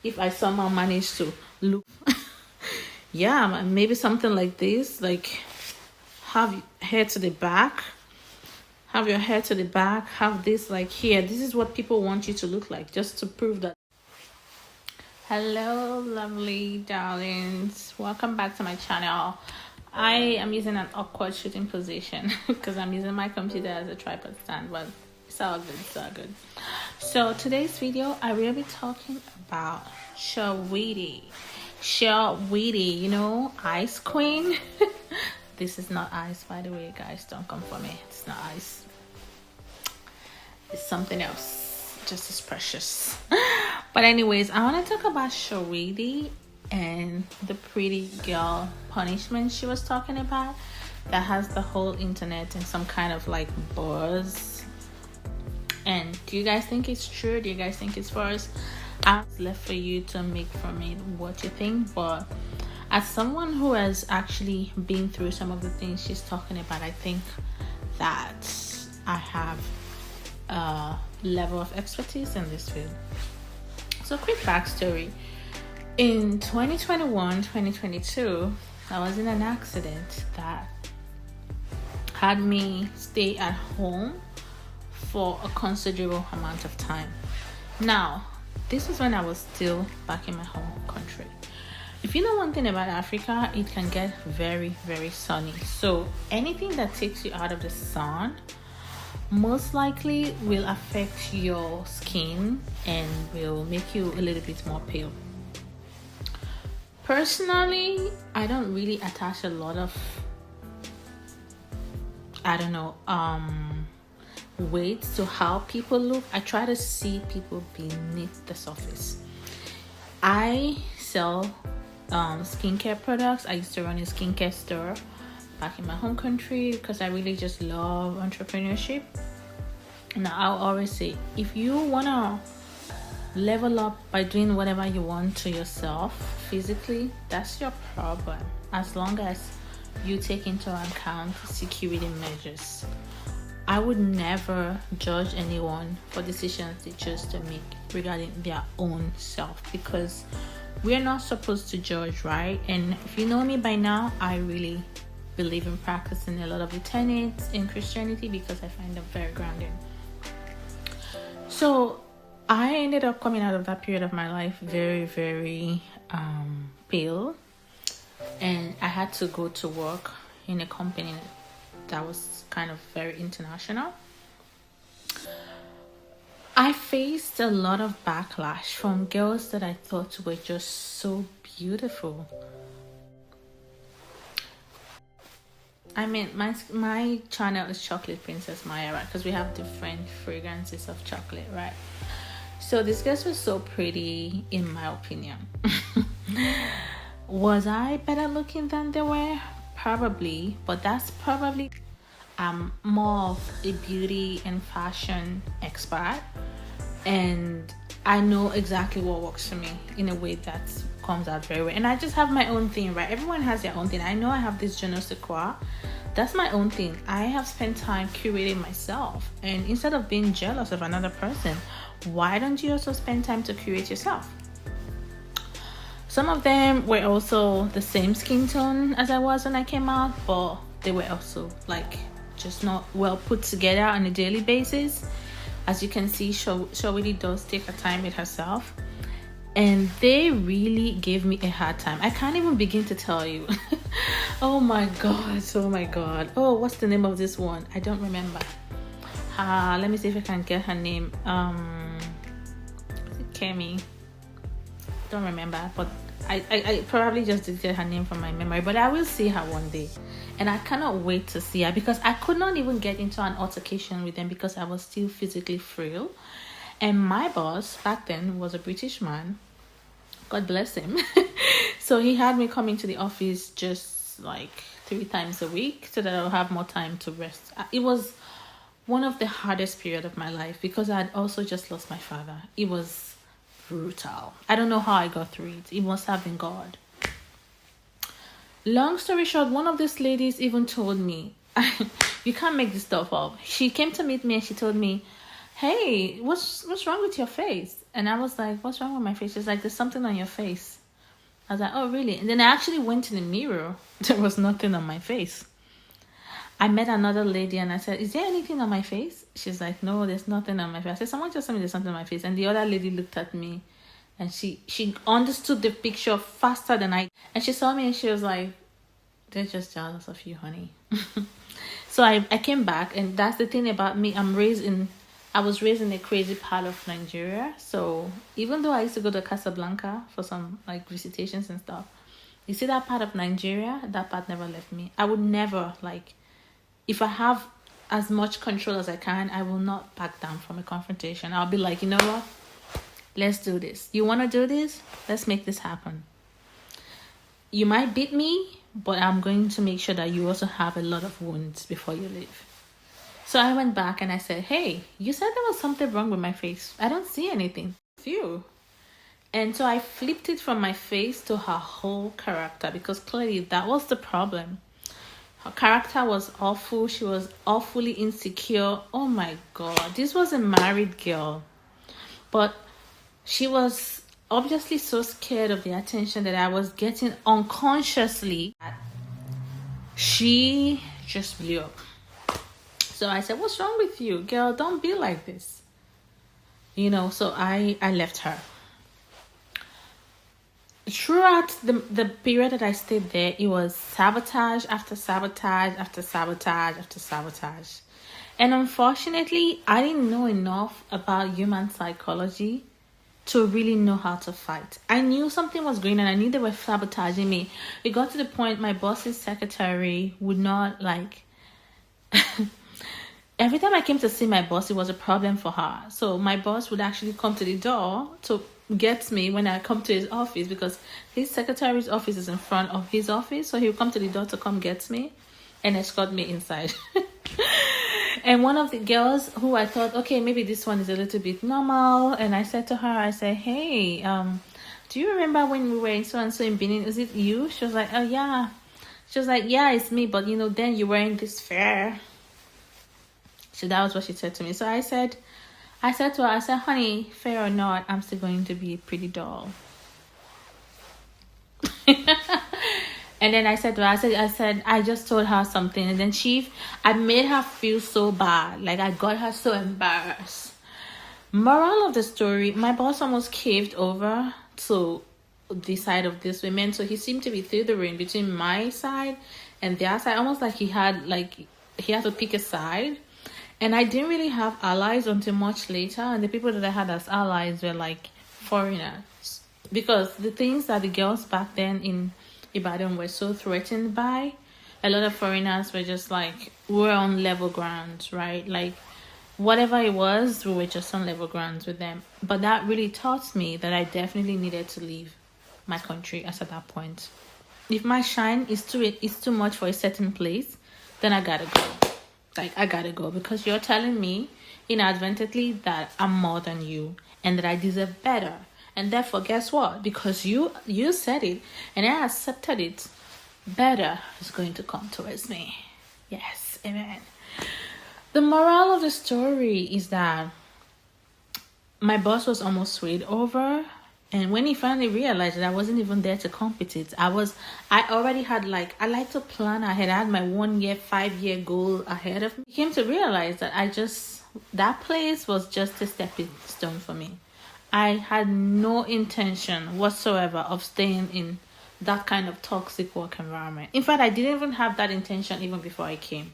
if I somehow manage to look. Yeah, maybe something like this, like have hair to the back, have your hair to the back, have this like here. This is what people want you to look like, just to prove that. Hello, lovely darlings, welcome back to my channel. I am using an awkward shooting position because I'm using my computer as a tripod stand, but it's all good, it's all good. So today's video, I will be talking about Saweetie. Saweetie, you know, Ice Queen. This is not ice, by the way, guys. Don't come for me. It's not ice. It's something else, just as precious. But anyways, I want to talk about Saweetie and the pretty girl punishment she was talking about that has the whole internet in some kind of like buzz. And do you guys think it's true? Do you guys think it's false? It's left for you to make from it what you think. But as someone who has actually been through some of the things she's talking about, I think that I have a level of expertise in this field. So quick backstory. In 2021-2022, I was in an accident that had me stay at home for a considerable amount of time. Now, this is when I was still back in my home country. If you know one thing about Africa, it can get very, very sunny. So anything that takes you out of the sun most likely will affect your skin and will make you a little bit more pale. Personally, I don't really attach a lot of, weight to how people look. I try to see people beneath the surface. I sell skincare products. I used to run a skincare store back in my home country because I really just love entrepreneurship. Now, I'll always say, if you want to level up by doing whatever you want to yourself physically, that's your problem, as long as you take into account security measures. I would never judge anyone for decisions they choose to make regarding their own self, because we're not supposed to judge, right? And if you know me by now, I really believe in practicing a lot of the tenets in Christianity because I find them very grounding. So I ended up coming out of that period of my life very, very pale, and I had to go to work in a company that was kind of very international. I faced a lot of backlash from girls that I thought were just so beautiful. I mean, my channel is Chocolate Princess Maya, right? Because we have different fragrances of chocolate, right? So these girls were so pretty, in my opinion. Was I better looking than they were? Probably, but that's probably I'm more of a beauty and fashion expert, and I know exactly what works for me in a way that comes out very well. And I just have my own thing, right? Everyone has their own thing. I know I have this je ne sais quoi. That's my own thing. I have spent time curating myself, and instead of being jealous of another person, why don't you also spend time to curate yourself? Some of them were also the same skin tone as I was when I came out, but they were also like just not well put together on a daily basis. As you can see, Saweetie does take her time with herself, and they really gave me a hard time. I can't even begin to tell you. Oh my god. Oh, what's the name of this one? I don't remember. Let me see if I can get her name. Is it Kemi? Don't remember, but I probably just deleted her name from my memory, but I will see her one day, and I cannot wait to see her because I could not even get into an altercation with them because I was still physically frail. And my boss back then was a British man, God bless him. So he had me coming to the office just like 3 times a week so that I'll have more time to rest. It was one of the hardest period of my life because I had also just lost my father. It was brutal. I don't know how I got through it. It must have been God. Long story short, one of these ladies even told me, you can't make this stuff up. She came to meet me and she told me, hey, what's wrong with your face? And I was like, what's wrong with my face? She's like, there's something on your face. I was like, oh, really? And then I actually went to the mirror. There was nothing on my face. I met another lady and I said, is there anything on my face? She's like, no, there's nothing on my face. I said, someone just told me there's something on my face. And the other lady looked at me and she understood the picture faster than I. And she saw me and she was like, they're just jealous of you, honey. So I came back, and that's the thing about me. I was raised in a crazy part of Nigeria. So even though I used to go to Casablanca for some like visitations and stuff, you see that part of Nigeria, that part never left me. I would never like, if I have as much control as I can, I will not back down from a confrontation. I'll be like, you know what? Let's do this. You want to do this? Let's make this happen. You might beat me, but I'm going to make sure that you also have a lot of wounds before you leave. So I went back and I said, hey, you said there was something wrong with my face. I don't see anything. Phew. And so I flipped it from my face to her whole character, because clearly that was the problem. Her character was awful. She was awfully insecure. Oh my God. This was a married girl. But she was obviously so scared of the attention that I was getting unconsciously. She just blew up. So I said, what's wrong with you? Girl, don't be like this. So I left her. Throughout the period that I stayed there, it was sabotage after sabotage after sabotage after sabotage. And unfortunately, I didn't know enough about human psychology to really know how to fight. I knew something was going on. I knew they were sabotaging me. It got to the point my boss's secretary would not like... Every time I came to see my boss, it was a problem for her. So my boss would actually come to the door to get me when I come to his office, because his secretary's office is in front of his office. So he would come to the door to come get me and escort me inside. And one of the girls who I thought, okay, maybe this one is a little bit normal. And I said to her, I said, hey, do you remember when we were in so-and-so in Benin? Is it you? She was like, oh, yeah. She was like, yeah, it's me. But, then you were in this fair. So that was what she said to me. So I said to her, honey, fair or not, I'm still going to be pretty dull. And then I said to her, I just told her something. And then I made her feel so bad. Like I got her so embarrassed. Moral of the story, my boss almost caved over to the side of this women. So he seemed to be through the ring between my side and their side. Almost like he had to pick a side. And I didn't really have allies until much later. And the people that I had as allies were like foreigners. Because the things that the girls back then in Ibadan were so threatened by, a lot of foreigners were just like, we're on level grounds, right? Like whatever it was, we were just on level grounds with them. But that really taught me that I definitely needed to leave my country as at that point. If my shine is too much for a certain place, then I gotta go. Like, I gotta go, because you're telling me inadvertently that I'm more than you and that I deserve better. And therefore, guess what? Because you said it and I accepted it, better is going to come towards me. Yes, amen. The moral of the story is that my boss was almost swayed over. And when he finally realized that I wasn't even there to compete, I already had I like to plan ahead. I had my 1 year, 5-year goal ahead of me. He came to realize that that place was just a stepping stone for me. I had no intention whatsoever of staying in that kind of toxic work environment. In fact, I didn't even have that intention even before I came.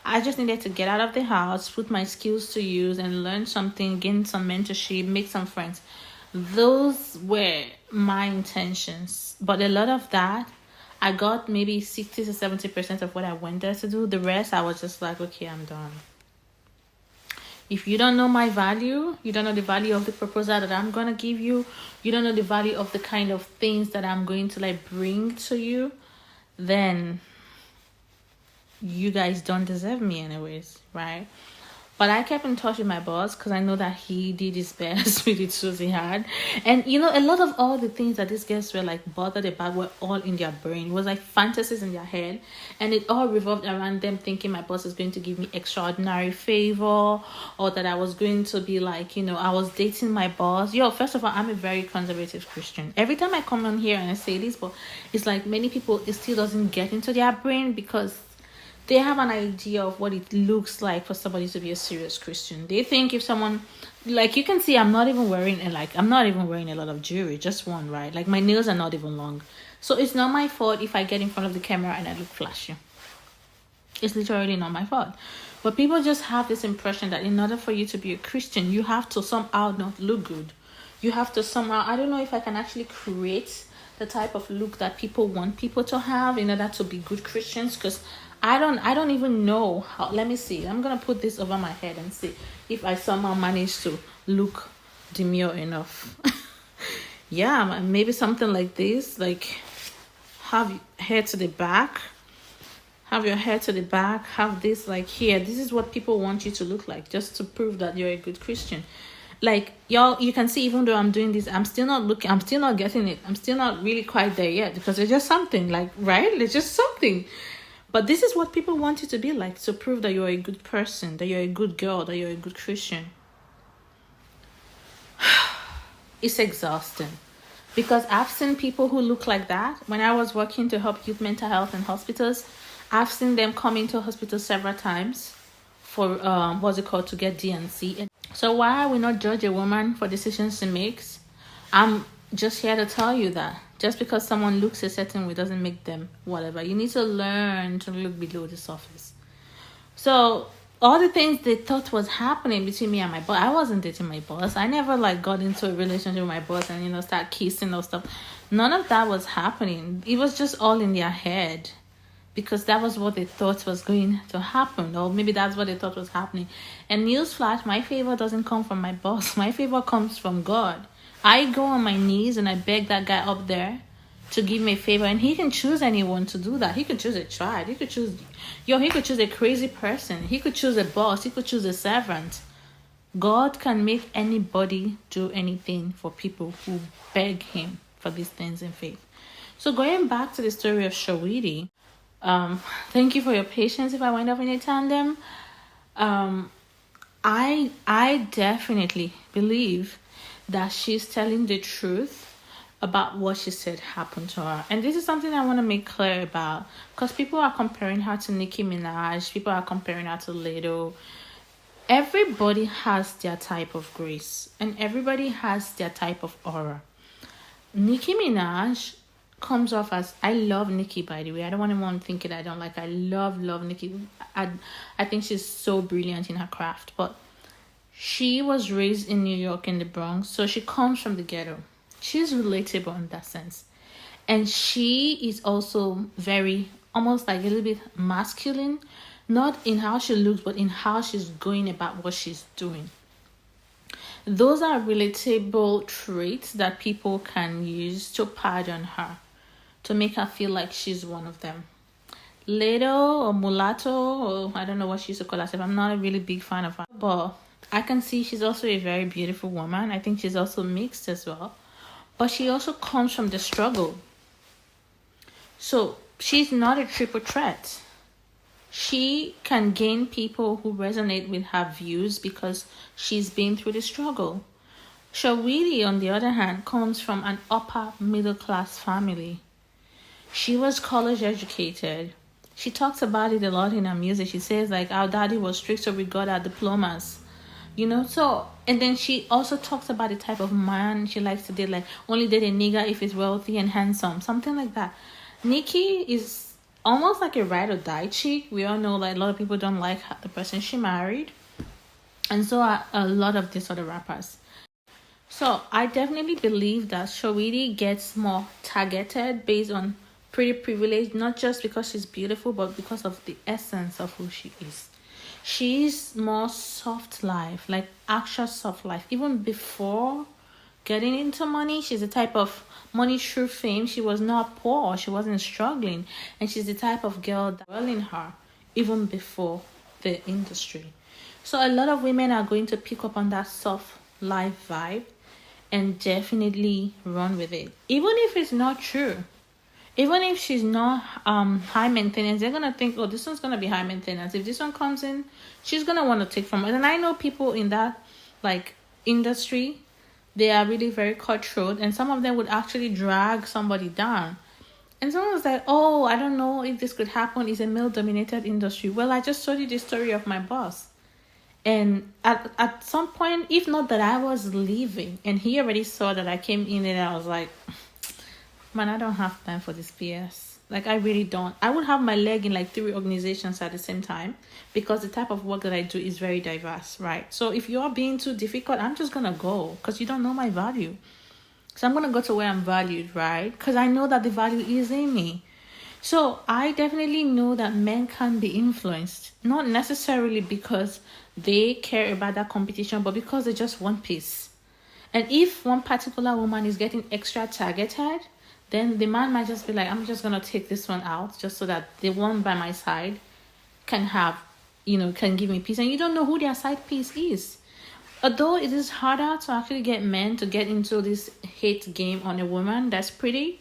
I just needed to get out of the house, put my skills to use and learn something, gain some mentorship, make some friends. Those were my intentions. But a lot of that, I got maybe 60 to 70% of what I went there to do. The rest, I was just like, okay, I'm done. If you don't know my value, you don't know the value of the proposal that I'm going to give you, you don't know the value of the kind of things that I'm going to bring to you, then you guys don't deserve me anyways, right? But I kept in touch with my boss because I know that he did his best with the tools he had. And you know, a lot of all the things that these girls were like bothered about were all in their brain. It was like fantasies in their head. And it all revolved around them thinking my boss is going to give me extraordinary favor, or that I was going to be like, you know, I was dating my boss. Yo, first of all, I'm a very conservative Christian. Every time I come on here and I say this, but it's like many people, it still doesn't get into their brain because they have an idea of what it looks like for somebody to be a serious Christian. They think if someone, like, you can see I'm not even wearing a lot of jewelry, just one, right? Like, my nails are not even long. So it's not my fault if I get in front of the camera and I look flashy. It's literally not my fault. But people just have this impression that in order for you to be a Christian, you have to somehow not look good. You have to somehow, I don't know if I can actually create the type of look that people want people to have in order to be good Christians, because I don't even know how. Let me see. I'm gonna put this over my head and see if I somehow manage to look demure enough. Yeah, maybe something like this. Like, have your hair to the back. Have your hair to the back. Have this like here. This is what people want you to look like, just to prove that you're a good Christian. Like, y'all, you can see, even though I'm doing this, I'm still not getting it. I'm still not really quite there yet, because it's just something, like, right? It's just something. But this is what people want you to be like, to prove that you're a good person, that you're a good girl, that you're a good Christian. It's exhausting. Because I've seen people who look like that. When I was working to help youth mental health in hospitals, I've seen them come into hospital several times for, to get DNC. And so why we not judge a woman for decisions she makes? I'm just here to tell you that just because someone looks a certain way doesn't make them whatever. You need to learn to look below the surface. So all the things they thought was happening between me and my boss, I wasn't dating my boss. I never like got into a relationship with my boss and, you know, start kissing or stuff. None of that was happening. It was just all in their head, because that was what they thought was going to happen, or maybe that's what they thought was happening. And newsflash, my favor doesn't come from my boss. My favor comes from God. I go on my knees and I beg that guy up there to give me a favor, and he can choose anyone to do that. He could choose a child. He could choose a crazy person. He could choose a boss. He could choose a servant. God can make anybody do anything for people who beg him for these things in faith. So going back to the story of Saweetie, thank you for your patience if I wind up in a tandem. I definitely believe that she's telling the truth about what she said happened to her. And this is something I want to make clear about, because people are comparing her to Nicki Minaj. People are comparing her to Lado. Everybody has their type of grace, and everybody has their type of aura. Nicki Minaj comes off as, I love Nicki, by the way. I don't want anyone thinking I don't like her. I love Nicki. I think she's so brilliant in her craft. But she was raised in New York, in the Bronx, so she comes from the ghetto. She's relatable in that sense. And she is also very, almost like a little bit masculine, not in how she looks, but in how she's going about what she's doing. Those are relatable traits that people can use to pardon her, to make her feel like she's one of them. Lado or mulatto, or I don't know what she used to call herself. I'm not a really big fan of her, but I can see she's also a very beautiful woman. I think she's also mixed as well. But she also comes from the struggle. So she's not a triple threat. She can gain people who resonate with her views because she's been through the struggle. Saweetie, on the other hand, comes from an upper middle class family. She was college educated. She talks about it a lot in her music. She says, like, our daddy was strict, so we got our diplomas. You know, so, and then she also talks about the type of man she likes to date, like, only date a nigga if he's wealthy and handsome, something like that. Nicki is almost like a ride or die chick. We all know, like, a lot of people don't like the person she married, and so are a lot of these other rappers. So I definitely believe that Saweetie gets more targeted based on pretty privilege, not just because she's beautiful, but because of the essence of who she is. She's more soft life, like actual soft life. Even before getting into money, she's the type of money through fame. She was not poor. She wasn't struggling. And she's the type of girl that well in her, even before the industry. So a lot of women are going to pick up on that soft life vibe and definitely run with it. Even if it's not true. Even if she's not high maintenance, they're gonna think, oh, this one's gonna be high maintenance. If this one comes in, she's gonna want to take from it. And I know people in that like industry, they are really very cutthroat, and some of them would actually drag somebody down. And someone was like, oh, I don't know if this could happen. It's a male-dominated industry. Well, I just told you the story of my boss. And at some point, if not that I was leaving, and he already saw that I came in, and I was like, man, I don't have time for this PS. Like, I really don't. I would have my leg in like 3 organizations at the same time because the type of work that I do is very diverse, right? So if you're being too difficult, I'm just going to go because you don't know my value. So I'm going to go to where I'm valued, right? Because I know that the value is in me. So I definitely know that men can be influenced, not necessarily because they care about that competition, but because they just want peace. And if one particular woman is getting extra targeted, then the man might just be like, I'm just going to take this one out just so that the one by my side can have, can give me peace. And you don't know who their side piece is. Although it is harder to actually get men to get into this hate game on a woman that's pretty,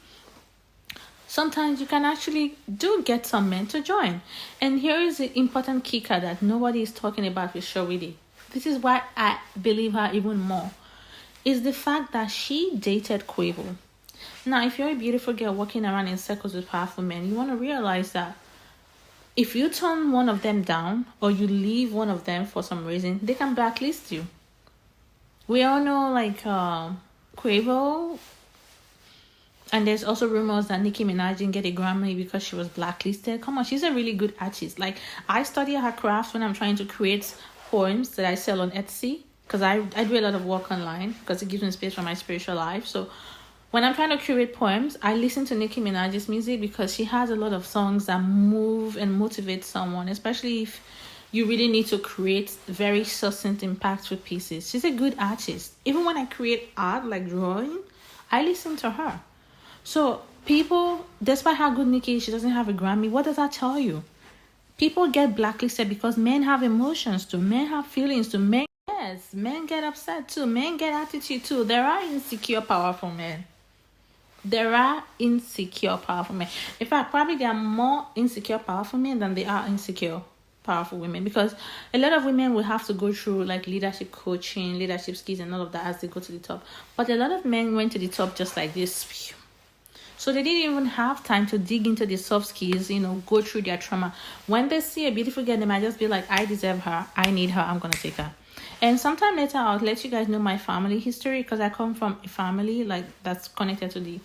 sometimes you can actually do get some men to join. And here is the important kicker that nobody is talking about with Saweetie. This is why I believe her even more. Is the fact that she dated Quavo. Now, if you're a beautiful girl walking around in circles with powerful men, you want to realize that if you turn one of them down or you leave one of them for some reason, they can blacklist you. We all know, like, Quavo, and there's also rumors that Nicki Minaj didn't get a Grammy because she was blacklisted. Come on, she's a really good artist. Like, I study her craft when I'm trying to create poems that I sell on Etsy because I do a lot of work online because it gives me space for my spiritual life. So when I'm trying to curate poems, I listen to Nicki Minaj's music because she has a lot of songs that move and motivate someone, especially if you really need to create very succinct, impactful pieces. She's a good artist. Even when I create art, like drawing, I listen to her. So people, despite how good Nicki is, she doesn't have a Grammy. What does that tell you? People get blacklisted because men have emotions too. Men have feelings too. Yes, men get upset too. Men get attitude too. There are insecure, powerful men. There are insecure, powerful men. In fact, probably there are more insecure, powerful men than there are insecure, powerful women. Because a lot of women will have to go through like leadership coaching, leadership skills, and all of that as they go to the top. But a lot of men went to the top just like this. So they didn't even have time to dig into the soft skills, go through their trauma. When they see a beautiful girl, they might just be like, I deserve her. I need her. I'm going to take her. And sometime later, I'll let you guys know my family history because I come from a family like that's connected to the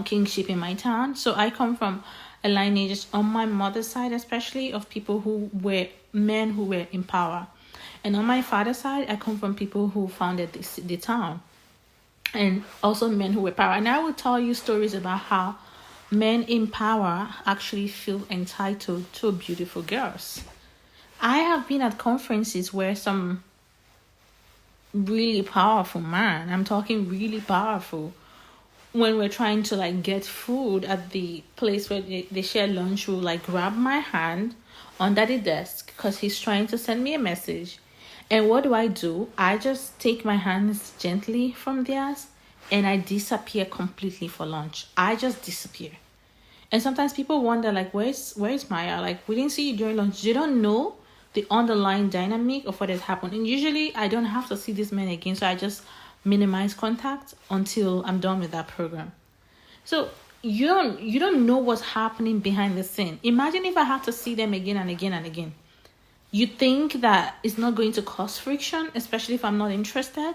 kingship in my town. So I come from a lineage on my mother's side, especially of people who were men who were in power. And on my father's side, I come from people who founded the town. And also men who were power. And I will tell you stories about how men in power actually feel entitled to beautiful girls. I have been at conferences where some really powerful man, I'm talking really powerful, when we're trying to like get food at the place where they share lunch, will like grab my hand under the desk because he's trying to send me a message. And what do? I just take my hands gently from theirs and I disappear completely for lunch. I just disappear. And sometimes people wonder, like, where's Maya? Like, we didn't see you during lunch. You don't know the underlying dynamic of what has happened. And usually I don't have to see these men again. So I just minimize contact until I'm done with that program. So you don't know what's happening behind the scene. Imagine if I had to see them again and again and again. You think that it's not going to cause friction, especially if I'm not interested?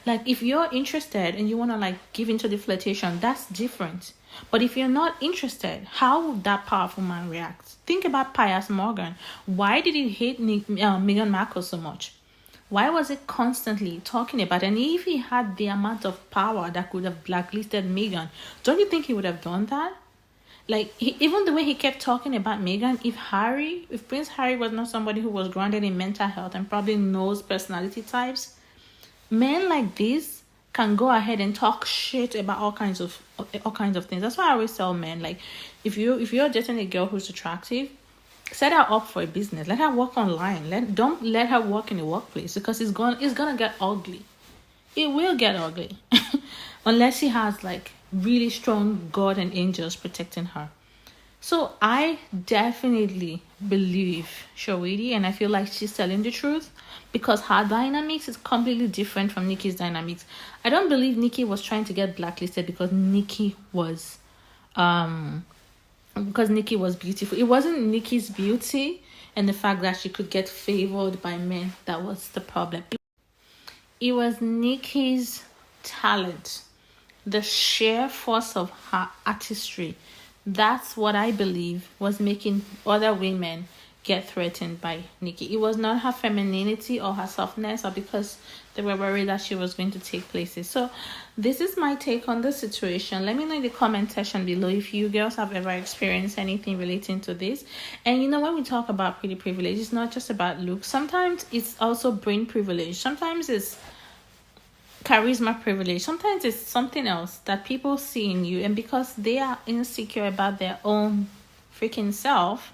Like, if you're interested and you want to like give into the flirtation, that's different. But if you're not interested, how would that powerful man react? Think about Piers Morgan. Why did he hate Meghan Markle so much? Why was it constantly talking about? And if he had the amount of power that could have blacklisted Meghan, don't you think he would have done that? Like, even the way he kept talking about Meghan, if Prince Harry was not somebody who was grounded in mental health and probably knows personality types, men like this can go ahead and talk shit about all kinds of things. That's why I always tell men, like, if you're dating a girl who's attractive, set her up for a business. Let her work online. Don't let her work in the workplace, because it's gonna get ugly. It will get ugly. Unless she has like really strong God and angels protecting her. So I definitely believe Saweetie, and I feel like she's telling the truth, because her dynamics is completely different from Nikki's dynamics. I don't believe Nikki was trying to get blacklisted because Nikki was beautiful. It wasn't Nikki's beauty and the fact that she could get favored by men that was the problem. It was Nikki's talent, the sheer force of her artistry. That's what I believe was making other women get threatened by Nikki. It was not her femininity or her softness, or because they were worried that she was going to take places. So this is my take on the situation. Let me know in the comment section below if you girls have ever experienced anything relating to this. And when we talk about pretty privilege, it's not just about looks. Sometimes it's also brain privilege. Sometimes it's charisma privilege. Sometimes it's something else that people see in you, and because they are insecure about their own freaking self,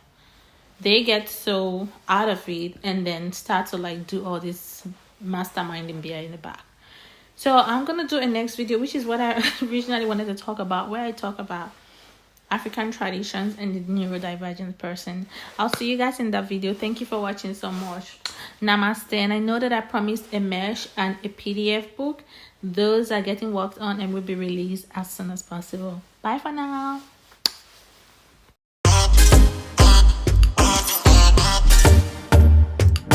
they get so out of it and then start to like do all this masterminding behind the back. So I'm gonna do a next video, which is what I originally wanted to talk about, where I talk about African traditions and the neurodivergent person. I'll see you guys in that video. Thank you for watching so much. Namaste. And I know that I promised a mesh and a PDF book. Those are getting worked on and will be released as soon as possible. Bye for now.